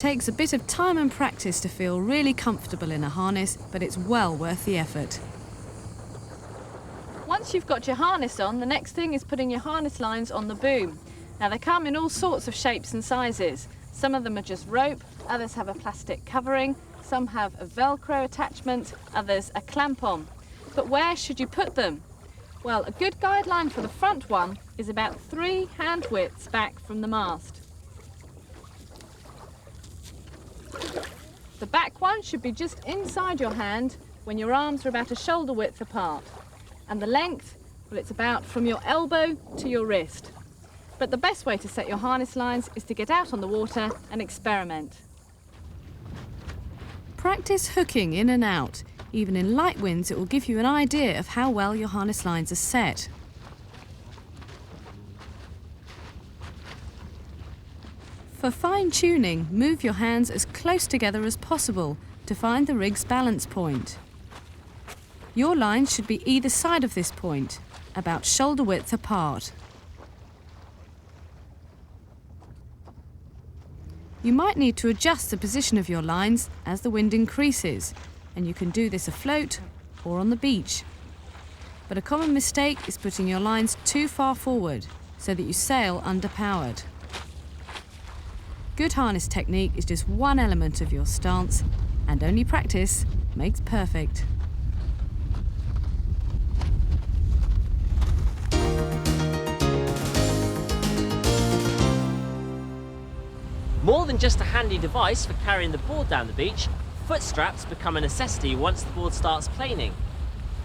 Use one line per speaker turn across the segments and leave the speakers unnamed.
It takes a bit of time and practice to feel really comfortable in a harness, but it's well worth the effort.
Once you've got your harness on, the next thing is putting your harness lines on the boom. Now they come in all sorts of shapes and sizes. Some of them are just rope, others have a plastic covering, some have a Velcro attachment, others a clamp-on. But where should you put them? Well, a good guideline for the front one is about 3 hand widths back from the mast. The back one should be just inside your hand when your arms are about a shoulder width apart. And the length, well, it's about from your elbow to your wrist. But the best way to set your harness lines is to get out on the water and experiment.
Practice hooking in and out. Even in light winds, it will give you an idea of how well your harness lines are set. For fine-tuning, move your hands as close together as possible to find the rig's balance point. Your lines should be either side of this point, about shoulder width apart. You might need to adjust the position of your lines as the wind increases, and you can do this afloat or on the beach. But a common mistake is putting your lines too far forward so that you sail underpowered. Good harness technique is just one element of your stance, and only practice makes perfect.
More than just a handy device for carrying the board down the beach, foot straps become a necessity once the board starts planing.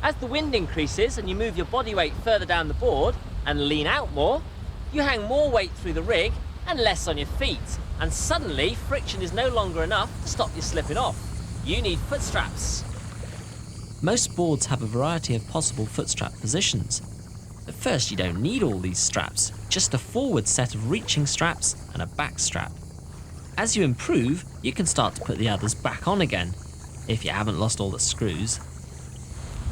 As the wind increases and you move your body weight further down the board and lean out more, you hang more weight through the rig and less on your feet, and suddenly friction is no longer enough to stop you slipping off. You need foot straps.
Most boards have a variety of possible foot strap positions. At first you don't need all these straps, just a forward set of reaching straps and a back strap. As you improve, you can start to put the others back on again, if you haven't lost all the screws.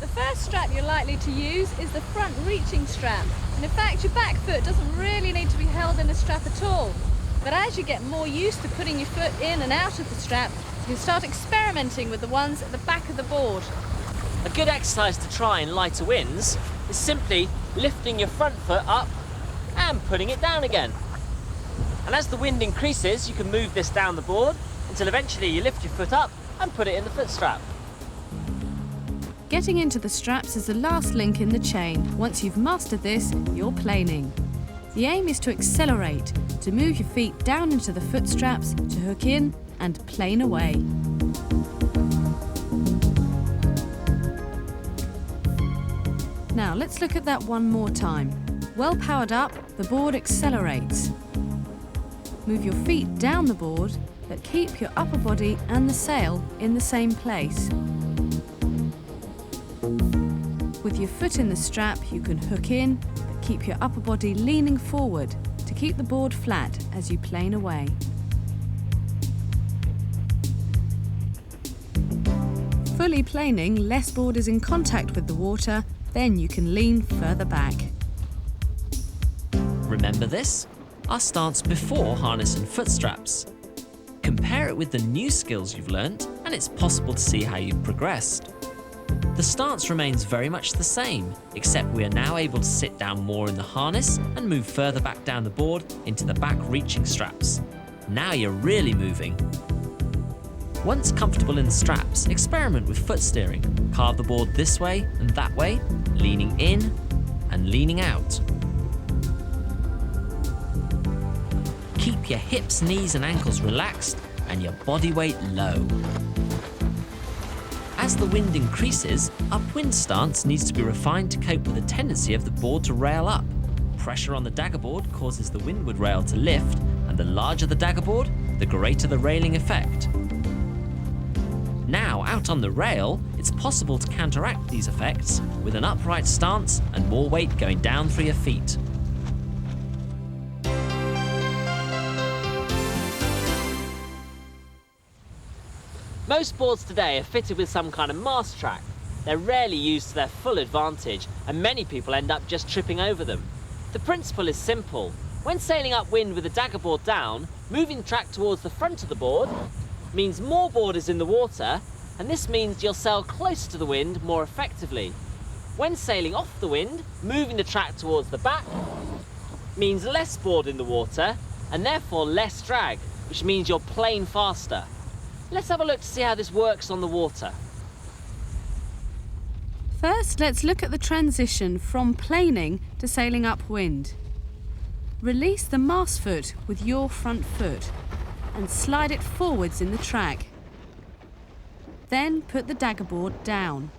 The first strap you're likely to use is the front reaching strap. And in fact, your back foot doesn't really need to be held in a strap at all. But as you get more used to putting your foot in and out of the strap, you start experimenting with the ones at the back of the board.
A good exercise to try in lighter winds is simply lifting your front foot up and putting it down again. And as the wind increases, you can move this down the board until eventually you lift your foot up and put it in the foot strap.
Getting into the straps is the last link in the chain. Once you've mastered this, you're planing. The aim is to accelerate, to move your feet down into the foot straps, to hook in and plane away. Now let's look at that one more time. Well powered up, the board accelerates. Move your feet down the board, but keep your upper body and the sail in the same place. With your foot in the strap, you can hook in, but keep your upper body leaning forward to keep the board flat as you plane away. Fully planing, less board is in contact with the water, then you can lean further back.
Remember this? Our stance before harness and foot straps. Compare it with the new skills you've learnt, and it's possible to see how you've progressed. The stance remains very much the same, except we are now able to sit down more in the harness and move further back down the board into the back reaching straps. Now you're really moving. Once comfortable in the straps, experiment with foot steering. Carve the board this way and that way, leaning in and leaning out. Keep your hips, knees and ankles relaxed and your body weight low. As the wind increases, upwind stance needs to be refined to cope with the tendency of the board to rail up. Pressure on the daggerboard causes the windward rail to lift, and the larger the daggerboard, the greater the railing effect. Now, out on the rail, it's possible to counteract these effects with an upright stance and more weight going down through your feet.
Most boards today are fitted with some kind of mast track. They're rarely used to their full advantage, and many people end up just tripping over them. The principle is simple. When sailing upwind with the daggerboard down, Moving the track towards the front of the board means more board is in the water, and this means you'll sail closer to the wind more effectively. When sailing off the wind, moving the track towards the back means less board in the water and therefore less drag, which means you're playing faster. Let's have a look to see how this works on the water.
First, let's look at the transition from planing to sailing upwind. Release the mast foot with your front foot and slide it forwards in the track. Then put the daggerboard down.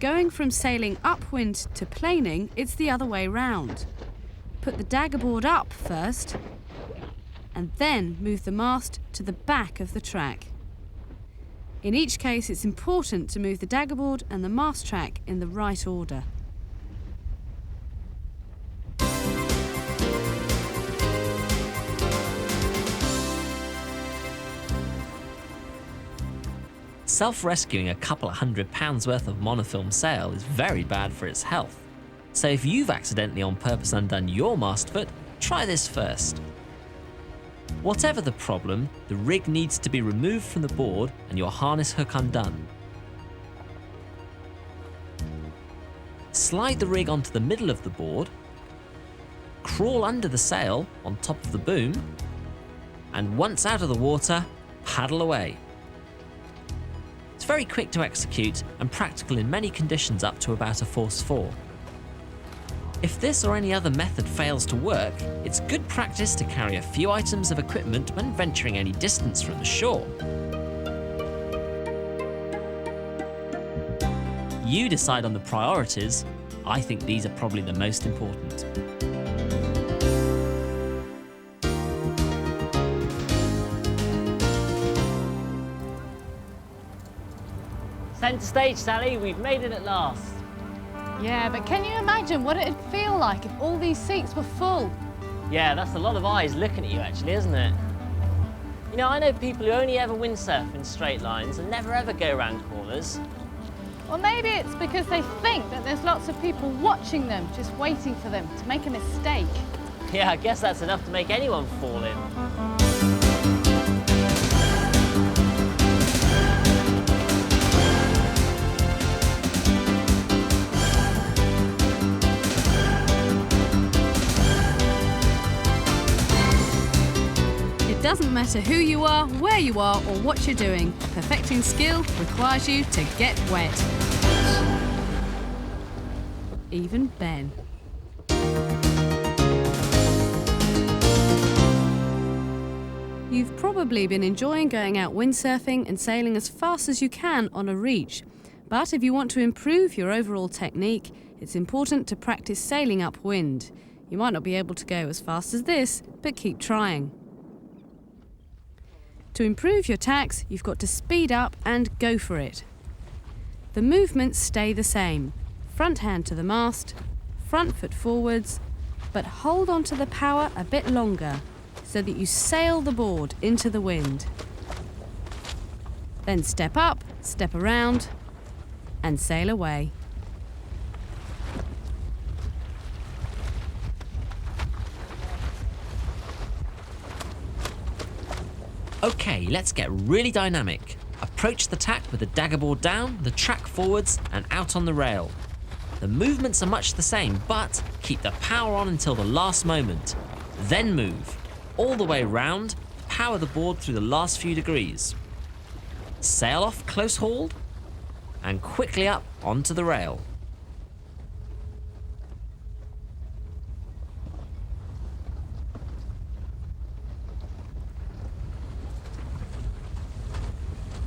Going from sailing upwind to planing, it's the other way round. Put the daggerboard up first and then move the mast to the back of the track. In each case, it's important to move the daggerboard and the mast track in the right order.
Self-rescuing a couple of £100 worth of monofilm sail is very bad for its health. So if you've accidentally on purpose undone your mast foot, try this first. Whatever the problem, the rig needs to be removed from the board and your harness hook undone. Slide the rig onto the middle of the board, crawl under the sail on top of the boom, and once out of the water, paddle away. It's very quick to execute and practical in many conditions up to about a force 4. If this or any other method fails to work, it's good practice to carry a few items of equipment when venturing any distance from the shore. You decide on the priorities. I think these are probably the most important.
Centre stage, Sally, we've made it at last.
Yeah, but can you imagine what it'd feel like if all these seats were full?
Yeah, that's a lot of eyes looking at you actually, isn't it? You know, I know people who only ever windsurf in straight lines and never ever go around corners.
Or maybe it's because they think that there's lots of people watching them, just waiting for them to make a mistake.
Yeah, I guess that's enough to make anyone fall in.
It doesn't matter who you are, where you are, or what you're doing. Perfecting skill requires you to get wet. Even Ben. You've probably been enjoying going out windsurfing and sailing as fast as you can on a reach. But if you want to improve your overall technique, it's important to practice sailing upwind. You might not be able to go as fast as this, but keep trying. To improve your tacks, you've got to speed up and go for it. The movements stay the same. Front hand to the mast, front foot forwards, but hold on to the power a bit longer so that you sail the board into the wind. Then step up, step around, and sail away.
Okay, let's get really dynamic. Approach the tack with the daggerboard down, the track forwards, and out on the rail. The movements are much the same, but keep the power on until the last moment. Then move. All the way round, power the board through the last few degrees. Sail off close hauled, and quickly up onto the rail.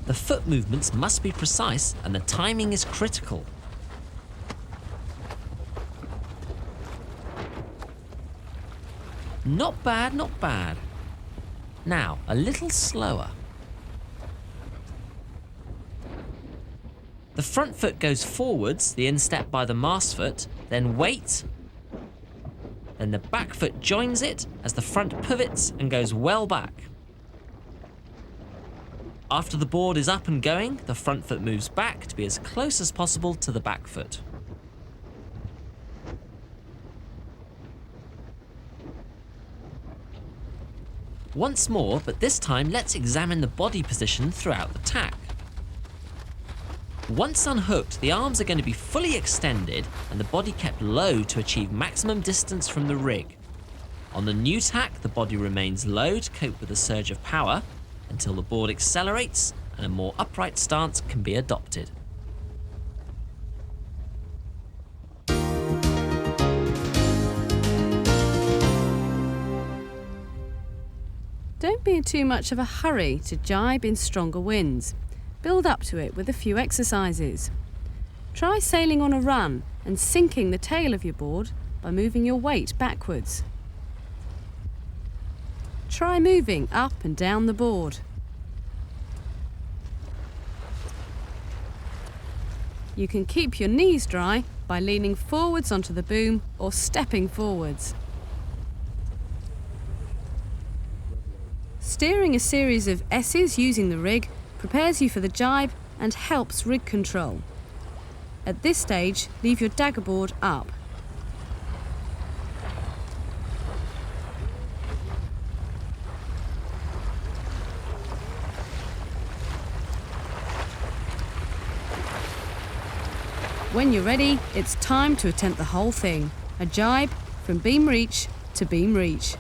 The foot movements must be precise and the timing is critical. Not bad, not bad. Now, a little slower. The front foot goes forwards, the instep by the mast foot, then wait. Then the back foot joins it as the front pivots and goes well back. After the board is up and going, the front foot moves back to be as close as possible to the back foot. Once more, but this time let's examine the body position throughout the tack. Once unhooked, the arms are going to be fully extended and the body kept low to achieve maximum distance from the rig. On the new tack, the body remains low to cope with the surge of power until the board accelerates and a more upright stance can be adopted.
Don't be in too much of a hurry to jibe in stronger winds. Build up to it with a few exercises. Try sailing on a run and sinking the tail of your board by moving your weight backwards. Try moving up and down the board. You can keep your knees dry by leaning forwards onto the boom or stepping forwards. Steering a series of S's using the rig prepares you for the jibe and helps rig control. At this stage, leave your dagger board up. When you're ready, it's time to attempt the whole thing. A jibe from beam reach to beam reach.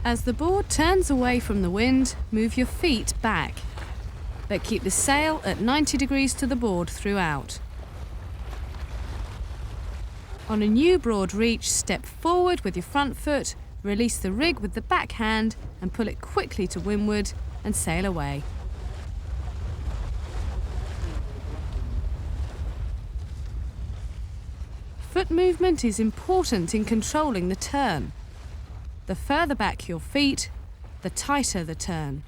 As the board turns away from the wind, move your feet back, but keep the sail at 90 degrees to the board throughout. On a new broad reach, step forward with your front foot, release the rig with the back hand and pull it quickly to windward and sail away. Foot movement is important in controlling the turn. The further back your feet, the tighter the turn.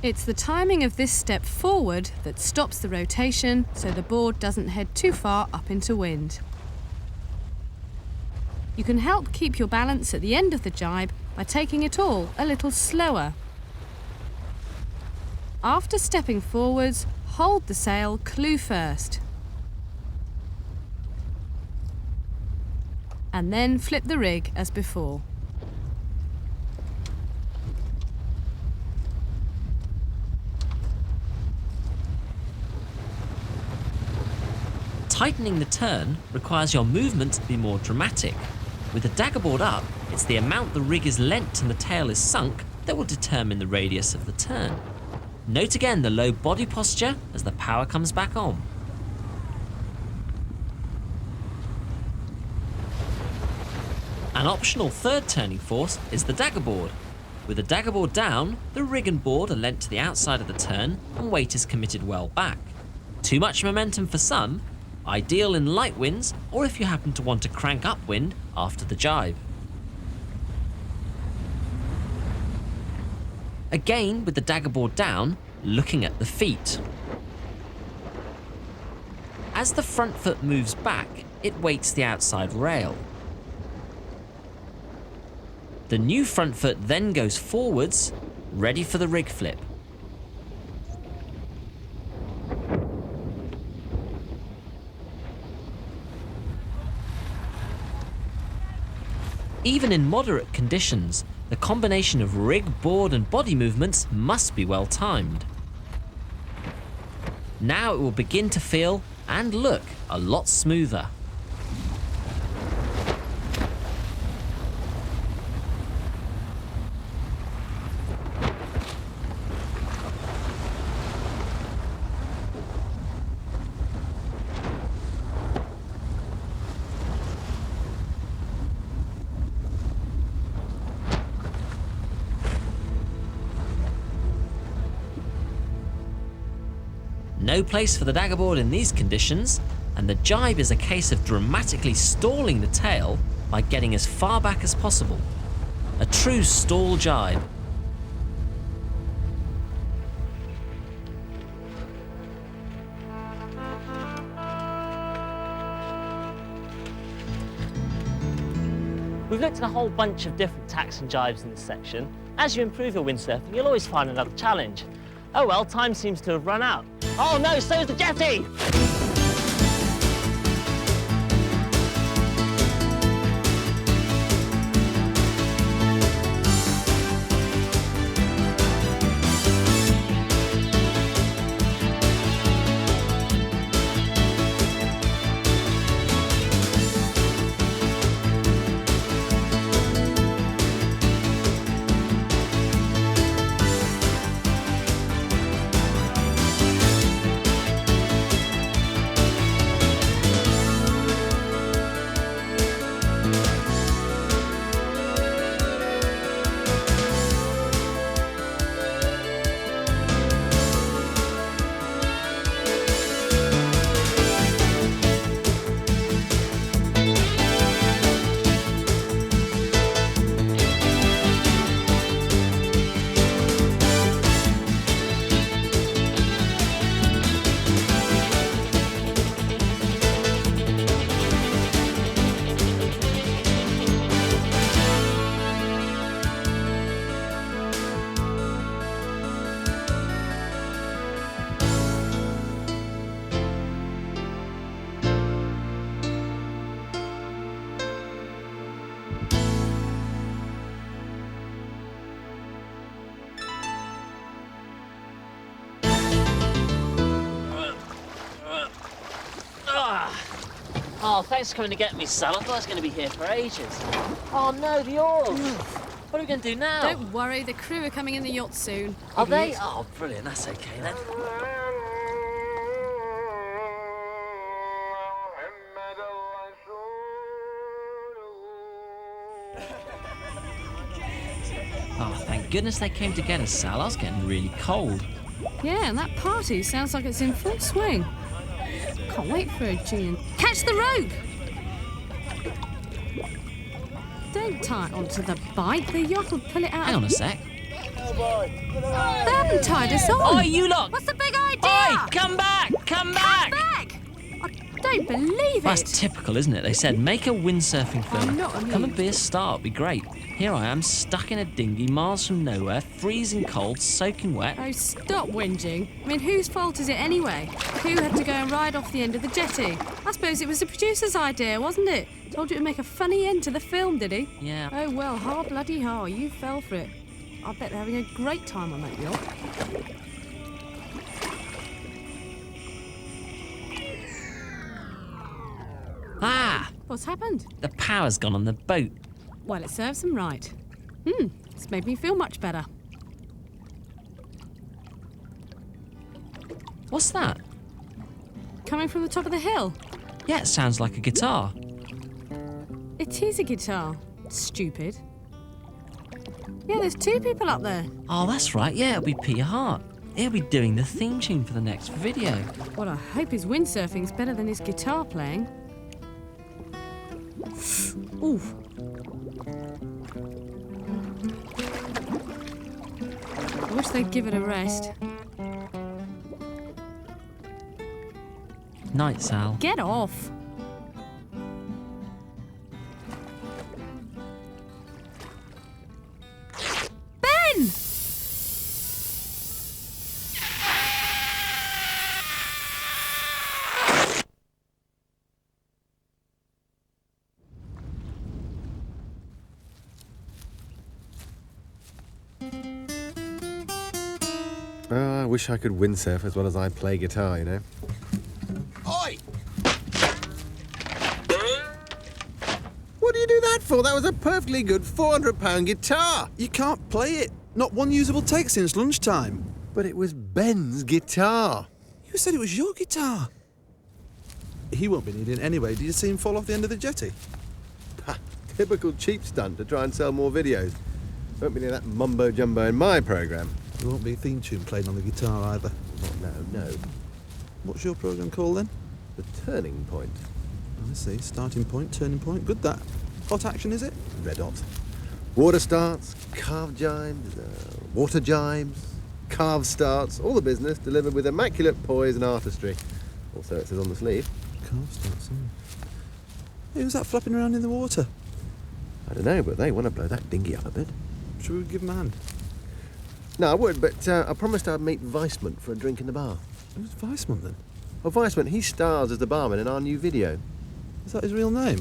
It's the timing of this step forward that stops the rotation so the board doesn't head too far up into wind. You can help keep your balance at the end of the jibe by taking it all a little slower. After stepping forwards, hold the sail clew first. And then flip the rig as before.
Tightening the turn requires your movement to be more dramatic. With the dagger board up, it's the amount the rig is lent and the tail is sunk that will determine the radius of the turn. Note again the low body posture as the power comes back on. An optional third turning force is the dagger board. With the dagger board down, the rig and board are lent to the outside of the turn and weight is committed well back. Too much momentum for some, ideal in light winds or if you happen to want to crank up wind after the jibe. Again, with the dagger board down, looking at the feet. As the front foot moves back, it weights the outside rail. The new front foot then goes forwards, ready for the rig flip. Even in moderate conditions, the combination of rig, board and body movements must be well timed. Now it will begin to feel and look a lot smoother. No place for the dagger board in these conditions, and the jibe is a case of dramatically stalling the tail by getting as far back as possible. A true stall jibe.
We've looked at a whole bunch of different tacks and jibes in this section. As you improve your windsurfing, you'll always find another challenge. Oh well, time seems to have run out. Oh no, so's the jetty! Oh, thanks for coming to get me, Sal. I thought I was going to be here for ages. Oh no, the oars! What are we going to do now?
Don't worry, the crew are coming in the yacht soon.
Are they?
Idiot.
Oh, brilliant. That's okay then.
Oh, thank goodness they came to get us, Sal. I was getting really cold.
Yeah, and that party sounds like it's in full swing. Can't wait for a gin. Catch the rope! Don't tie it onto the bike. The yacht will pull it out.
Hang on a sec.
They haven't tied us on.
Oi, you lot!
What's the big idea?
Oi, come back! Come back!
Back! I don't believe
That's
it.
typical, isn't it? They said, make a windsurfing film.
I'm not
Come and
amused.
be a star, it'd be great. Here I am, stuck in a dinghy, miles from nowhere, freezing cold, soaking wet.
Oh, stop whinging. I mean, whose fault is it anyway? Who had to go and ride off the end of the jetty? I suppose it was the producer's idea, wasn't it? Told you to make a funny end to the film, did he?
Yeah.
Oh, well, ha bloody ha, you fell for it. I bet they're having a great time on that yacht.
Ah!
What's happened?
The power's gone on the boat.
Well, it serves them right. It's made me feel much better.
What's that?
Coming from the top of the hill.
Yeah, it sounds like a guitar.
It is a guitar. Stupid. Yeah, there's two people up there.
Oh, that's right, yeah, it'll be Peter Hart. He'll be doing the theme tune for the next video.
Well, I hope his windsurfing's better than his guitar playing. Oof. I wish they'd give it a rest.
Night, Sal.
Get off. Ben!
Oh, I wish I could windsurf as well as I play guitar, you know. Oi! What do you do that for? That was a perfectly good £400 guitar.
You can't play it. Not one usable take since lunchtime.
But it was Ben's guitar.
You said it was your guitar. He won't be needing it anyway. Did you see him fall off the end of the jetty?
Ha, typical cheap stunt to try and sell more videos. Won't be near that mumbo jumbo in my programme.
There won't be a theme tune playing on the guitar either.
Oh, no.
What's your programme called then?
The Turning Point.
I see. Starting point, turning point. Good that. What action is it?
Red hot. Water starts, carve jibes, water jibes, carve starts, all the business delivered with immaculate poise and artistry. Also, it says on the sleeve.
Carve starts. Hey, who's that flapping around in the water?
I don't know, but they want to blow that dinghy up a bit.
Should we give him a hand?
No, I would, but I promised I'd meet Weissman for a drink in the bar.
Who's Weissman then?
Oh, Weissman, he stars as the barman in our new video.
Is that his real name?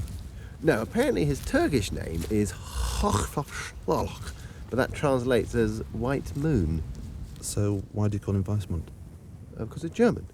No, apparently his Turkish name is Hochschlalach, but that translates as White Moon.
So why do you call him Weissman?
Because it's German.